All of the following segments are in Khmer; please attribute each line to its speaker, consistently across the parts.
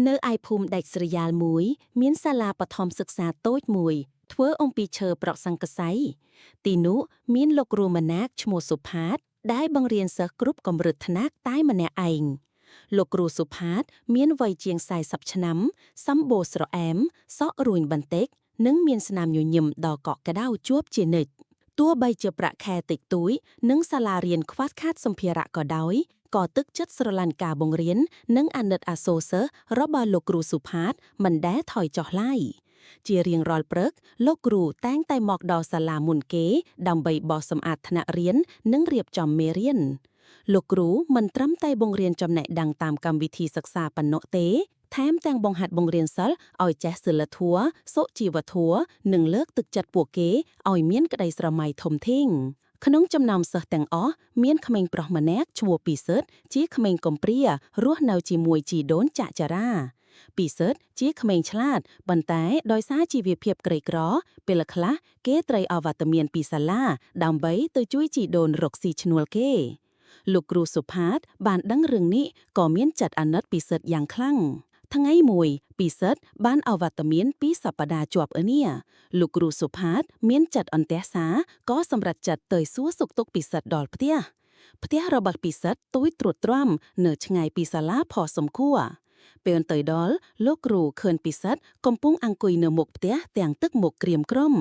Speaker 1: នៅឯភូមិដាច់ស្រយាលមួយមានសាលាបឋមសិក្សាតូចមួយធ្វើអំពីឈើប្រក់សង្កសីទីនោះមានលោកគ្រូម្នាក់ឈ្មោះសុផាតដែលបង្រៀនសិស្សគ្រប់កម្រិតថ្នាក់តែម្នាក់ឯងលោកគ្រូសុផាតមានវ័យជាង40ឆ្នាំសម្បូរស្រអែមសក់រួញបន្តិចនិងមានស្នាមញញឹមដ៏កក់ក្ដៅជាប់ជានិច្ចទោះបីជាប្រាក់ខែតិចតួចនិងសាលារៀនខ្វះខាតសម្ភារៈក៏ដោយក៏ទឹកចិត្តស្រឡាញ់ការបង្រៀននិងអាណិតអាសូរសិស្សរបស់លោកគ្រូសុផាតមិនដែលថយចុះឡើយជារៀងរាល់ព្រឹកលោកគ្រូតែងតែមកដល់សាលាមុនគេដើម្បីបោសសម្អាតថ្នាក់រៀននិងរៀបចំមេរៀនលោកគ្រូមិនត្រឹមតែបង្រៀនចំណេះដឹងតាមកម្មវិធីសិក្សាប៉ុណ្ណោះទេថែមទាំងបង្ហាត់បង្រៀនសិស្សឲ្យចេះសីលធម៌សុជីវធម៌និងលើកទឹកចិត្តពួកគេឲ្យមានក្តីស្រមៃធំធេងក្នុងចំណោមសិស្សទាំងអស់មានក្មេងប្រុសម្នាក់ឈ្មោះពីសិតជាក្មេងកំព្រារស់នៅជាមួយជីដូនចាក់ចារាពីសិតជាក្មេងឆ្លាតប៉ុន្តែដោយសារជីវភាពក្រីក្រពេលខ្លះគេត្រូវអវត្តមានពីសាលាដើម្បីទៅជួយជីដូនរកស៊ីឈ្នួលគេលោកគ្រូសុផាតបានដឹងរឿងនេះក៏មានចិត្តអាណិតពីសិតយ៉ាងខ្លាំងថ្ងៃមួយពីសិតបានអវត្តមានពីសប្តាហ៍ជាប់នេះលោកគ្រូសុផាតមានចិត្តអន្ទះសារក៏សម្រេចចិត្តទៅសួរសុខទុក្ខពីសិតដល់ផ្ទះរបស់ពីសិតទួយត្រួតត្រាំនៅឆ្ងាយពីសាលាផុសសំគួរពេលទៅដល់លោកគ្រូឃើញពីសិតកំពុងអង្គុយនៅមុខផ្ទះទាំងទឹកមុខក្រៀមក្រំ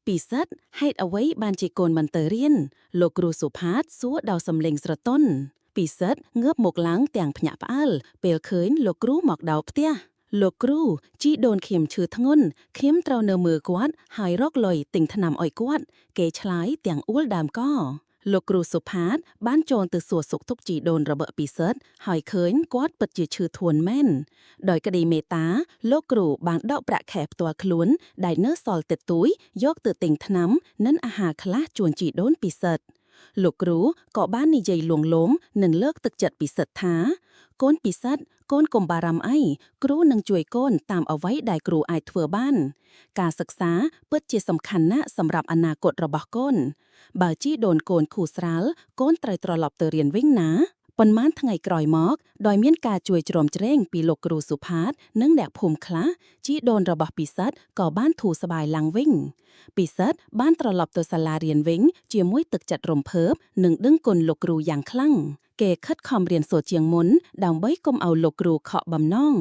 Speaker 1: ពីសិតហេតុអ្វីបានជាកូនមិនទៅរៀនលោកគ្រូសុផាតសួរដោយសំឡេងស្រទន់ពីសិតងើបមុខឡើងទាំងភ្ញាក់ផ្អើលពេលឃើញលោកគ្រូមកដល់ផ្ទះលោកគ្រូជីដូនខៀមឈឺធ្ងន់ខៀមត្រូវនៅមើលគាត់ហើយរកលុយទិញថ្នាំឲ្យគាត់គេឆ្លើយទាំងអួលដើមកលោកគ្រូសុផាតបានចូលទៅសួរសុខទុក្ខជីដូនរបស់ពីសិតហើយឃើញគាត់ពិតជាឈឺធ្ងន់មែនដោយក្តីមេត្តាលោកគ្រូបានដកប្រាក់ខែផ្ទាល់ខ្លួនដែលនៅសល់តិចតួចយកទៅទិញថ្នាំនិងអាហារខ្លះជូនជីដូនពីសិតលោកគ្រូក៏បាននិយាយលួងលោមនិងលើកទឹកចិត្តពីសិតថាកូនពីសិតកូនកុំបារម្ភអីគ្រូនឹងជួយកូនតាមអ្វីដែលគ្រូអាចធ្វើបានការសិក្សាពិតជាសំខាន់ណាស់សម្រាប់អនាគតរបស់កូនបើជីដូនកូនខូស្រាលកូនត្រូវត្រឡប់ទៅរៀនវិញណាប៉ុន្មានថ្ងៃក្រោយមកដោយមានការជួយជ្រោមជ្រែងពីលោកគ្រូសុផាតនិងអ្នកភូមិខ្លះជីដូនរបស់ពីសិតក៏បានធូរស្បើយឡើងវិញពីសិតបានត្រឡប់ទៅសាលារៀនវិញជាមួយទឹកចិត្តរំភើបនិងដឹងគុណលោកគ្រូយ៉ាងខ្លាំងគេខិតខំរៀនសូត្រជាងមុនដើម្បីកុំឲ្យលោកគ្រូខកបំណង